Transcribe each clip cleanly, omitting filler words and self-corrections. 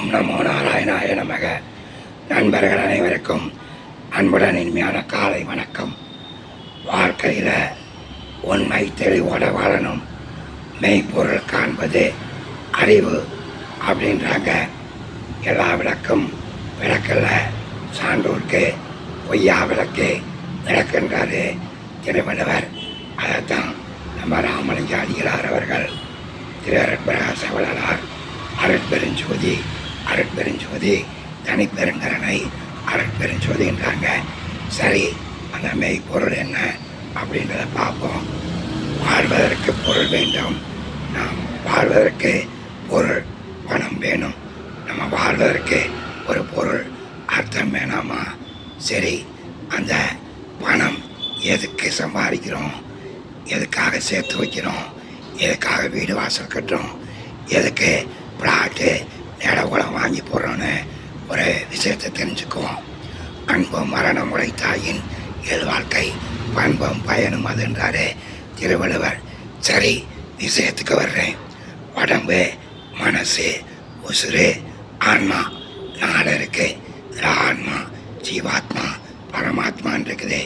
ஓம் நமோ நாராயணாய நமக. நண்பர்கள் அனைவருக்கும் அன்புடன் இனிமையான காலை வணக்கம். வாழ்க்கையில் உண்மை தெளிவோட வாழணும். மெய்ப்பொருள் காண்பது அறிவு அப்படின்றாங்க. எல்லா விளக்கும் விளக்கல்ல, சான்றோருக்கு பொய்யா விளக்கு விளக்குன்றாரு திருவள்ளுவர். அதைத்தான் நம்ம ராமலிங்க அடிகளார் அவர்கள் திரு அருட்பிரகாச வள்ளலார் அருட்பெருஞ்சோதி அருட்பெருஞ்சோதி தனிப்பெருங்கரனை அருட்பெருஞ்சோதின்றாங்க. சரி, அந்த மெய்ப்பொருள் என்ன அப்படின்றத பார்ப்போம். வாழ்வதற்கு பொருள் வேண்டும். நாம் வாழ்வதற்கு பொருள் பணம் வேணும். நம்ம வாழ்வதற்கு ஒரு பொருள் அர்த்தம் வேணாமா? சரி, அந்த பணம் எதுக்கு சம்பாதிக்கிறோம்? எதுக்காக சேர்த்து வைக்கிறோம்? எதுக்காக வீடு வாசல் கட்டுறோம்? எதுக்கு பிளாட்டு நிலகுலம் வாங்கி போடுறோன்னு ஒரு விஷயத்தை தெரிஞ்சுக்குவோம். அன்பும் மரணம் உடைத்தாயின் இயல்வாழ்க்கை பண்பும் பயனும் அதுன்றாரு திருவள்ளுவர். சரி, விஷயத்துக்கு வர்றேன். உடம்பு, மனசு, உசுறு, ஆன்மா நாலு இருக்கு. இதில் ஆன்மா, ஜீவாத்மா, பரமாத்மான் இருக்குது.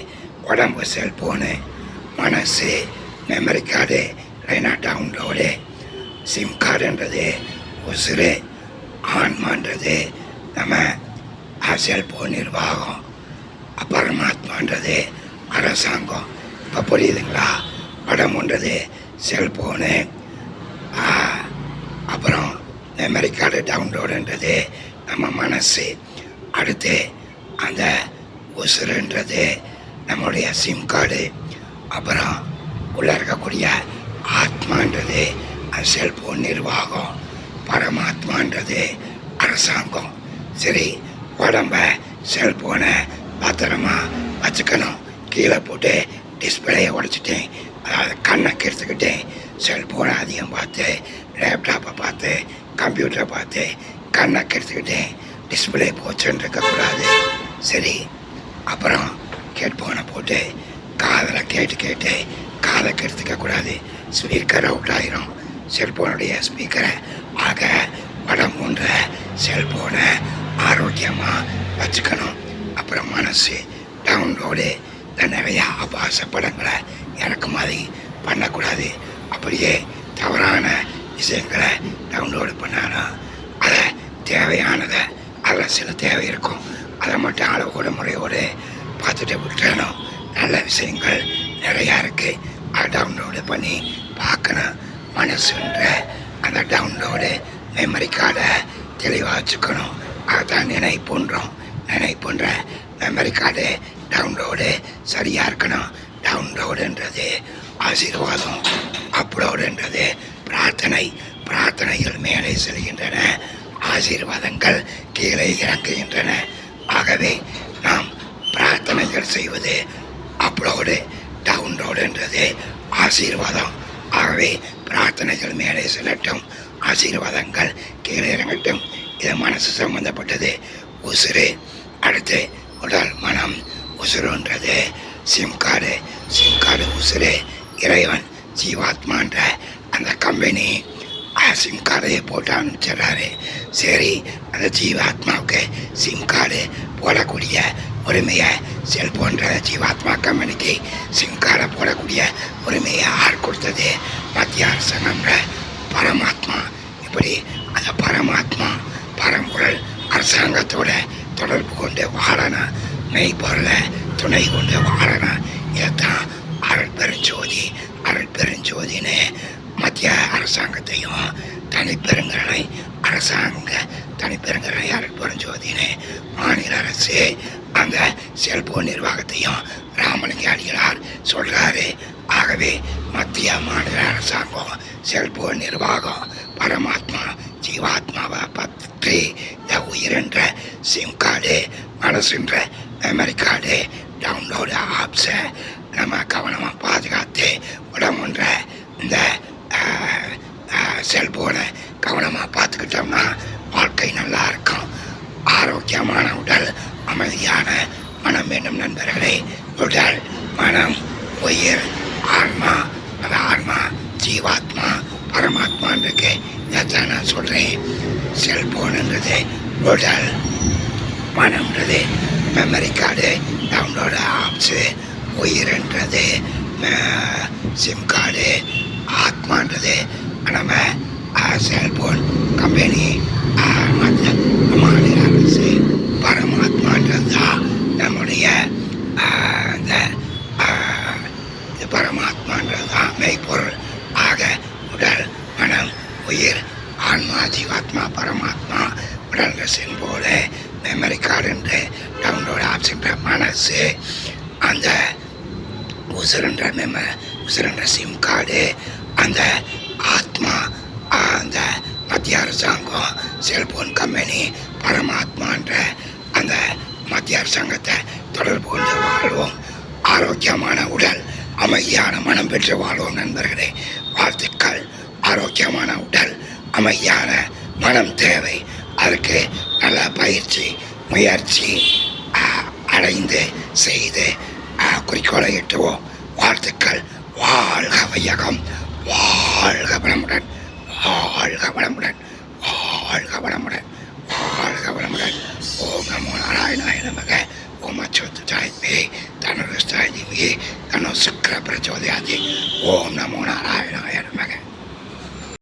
உடம்பு செல்போனு, மனசு மெமரி கார்டு, ரைனா டவுன்லோடு, சிம் கார்டுன்றது உசுறு, ஆன்மான்றது நம்ம செல்போன் நிர்வாகம், பரமாத்மான்றது அரசாங்கம். இப்போ புரியுதுங்களா? உடம்புன்றது செல்போனு, அப்புறம் மெமரி கார்டு டவுன்லோடுன்றது நம்ம மனசு. அடுத்து அந்த உசுறுன்றது நம்மளுடைய சிம் கார்டு. அப்புறம் உள்ளே இருக்கக்கூடிய ஆத்மான்றது செல்போன் நிர்வாகம், பரமாத்மான்றது அரசாங்கம். சரி, உடம்ப செல்போனை பத்திரமா வச்சுக்கணும். கீழே போட்டு டிஸ்பிளேயை உடைச்சிட்டேன், அதாவது கண்ணை கெடுத்துக்கிட்டேன். செல்போனை அதிகம் பார்த்து, லேப்டாப்பை பார்த்து, கம்ப்யூட்டரை பார்த்து கண்ணை கெடுத்துக்கிட்டேன். டிஸ்பிளே போச்சுன்னு இருக்கக்கூடாது. சரி, அப்புறம் ஹெட்ஃபோனை போட்டு காதில் கேட்டு காதை கெடுத்துக்கக்கூடாது. ஸ்பீக்கர் அவுட் ஆகிரும் செல்போனுடைய ஸ்பீக்கரை. ஆக உடம்புன்ற செல்போனை ஆரோக்கியமாக வச்சுக்கணும். அப்புறம் மனசு டவுன்லோடு, நிறைய ஆபாச படங்களை இறக்குமதி பண்ணக்கூடாது. அப்படியே தவறான விஷயங்களை டவுன்லோடு பண்ணாலும் அதை தேவையானதை, அதில் சில தேவை இருக்கும், அதை மட்டும் அளவோடு முறையோடு பார்த்துட்டு விட்டுறணும். நல்ல விஷயங்கள் நிறையா இருக்குது, அதை டவுன்லோடு பண்ணி பார்க்கணும். மனசுன்ற அந்த டவுன்லோடு மெமரி கார்டை தெளிவாக வச்சுக்கணும். அதுதான் நினைப்புன்ற மெமரி கார்டு டவுன்லோடு சரியாக இருக்கணும். டவுன்லோடுன்றது ஆசீர்வாதம், அப்லோடுன்றது பிரார்த்தனைகள் மேலே செல்கின்றன, ஆசீர்வாதங்கள் கீழே இறங்குகின்றன. ஆகவே நாம் பிரார்த்தனைகள் செய்வது அப்லோடு, டவுன்லோடுன்றது ஆசீர்வாதம். ஆகவே பிரார்த்தனைகள் மேலே செல்லட்டும், ஆசீர்வாதங்கள் கீழே இறங்கட்டும். இது மனசு சம்பந்தப்பட்டது. உசுறு, அடுத்து உடல், மனம். உசுறுன்றது சிம் கார்டு உசுறு. இறைவன் ஜீவாத்மான்ற அந்த கம்பெனி சிம் கார்டையே போட்டு அனுப்பிச்சிடுறாரு. சரி, அந்த ஜீவாத்மாவுக்கு சிம் கார்டு போடக்கூடிய உரிமையை செல்போன்ற ஜீவாத்மா கம்பெனிக்கு சிம் கார்டை போடக்கூடிய உரிமையை யார் கொடுத்தது? மத்திய அரசாங்கம்ன்ற பரமாத்மா. இப்படி அந்த பரமாத்மா, பரம்பொருள் அரசாங்கத்தோட தொடர்பு கொண்டு வாழணும். மெய்ப்பொருளை துணை கொண்டு வாழணும். இதைத்தான் அருட்பெருஞ்சோதின்னு மத்திய அரசாங்கத்தையும் தனிப்பெருங்கரனை அருட்பெருஞ்சோதின்னு மாநில அரசு அந்த செல்போன் நிர்வாகத்தையும் ராமலிங்க அடிகளார் சொல்கிறாரு. ஆகவே மத்திய மாநில அரசாங்கம் செல்போன் நிர்வாகம், பரமாத்மா ஜீவாத்மாவை பற்றி இந்த உயிரென்ற சிம் கார்டு, மனசுன்ற மெமரி கார்டு டவுன்லோடு ஆப்ஸை நம்ம கவனமாக பாதுகாத்து உடம்புன்ற இந்த செல்போனை கவனமாக பார்த்துக்கிட்டோம்னா வாழ்க்கை நல்லா இருக்கும். ஆரோக்கியமான உடல், அமைதியான மனம் வேண்டும் நண்பர்களே. உடல், மனம், உயிர், ஆன்மா. அந்த ஆன்மா ஜீவாத்மா, பரமாத்மான் இருக்கு. இதைத்தான் நான் சொல்கிறேன். செல்போன்ன்றது உடல், மனம்ன்றது மெமரி கார்டு, டவுன்லோடு ஆப்ஸு, உயிர்ன்றது சிம் கார்டு, ஆத்மான்றது நம்ம செல்போன் கம்பெனி, மாநில அரசு, பரமாத்மான்றது தான் நம்முடைய இந்த பரமாத்மான்றது தான் மெய்ப்பொருள். ஆக உடல், மனம், உயிர், ஆன்மா, ஜீவாத்மா, பரமாத்மா, உடல் சிம்போடு, மெமரி கார்டுன்ற டவுன்லோடு ஆப்ஷன்ற மனசு, அந்த உசுரன்ற சிம் கார்டு, அந்த ஆத்மா, அந்த மத்திய அரசாங்கம், செல்போன் கம்பெனி, பரமாத்மான்ற அந்த மத்திய அரசாங்கத்தை தொடர்பு கொண்டு வாழ்வோம். ஆரோக்கியமான உடல், அமைதியான மனம் பெற்று வாழ்வோம். நண்பர்களே, வாழ்த்துக்கள். ஆரோக்கியமான உடல், அமைதியான மனம் தேவை. அதுக்கு நல்ல பயிற்சி, முயற்சி அடைந்து செய்து குறிக்கோளை எட்டுவோம். வாழ்த்துக்கள். வாழ்க வையகம், வாழ்க வளமுடன், வாழ்க வளமுடன், வாழ்க வளமுடன், வாழ்க வளமுடன். ஓம் நமோ நாராயணாய நமக. ஓம் அச்சுத்தாய மே தனுஷ்டாய தீமஹி தன்னோ சுக்கிர பிரச்சோதயாத். ஓம் நமோ நாராயணாய நமக.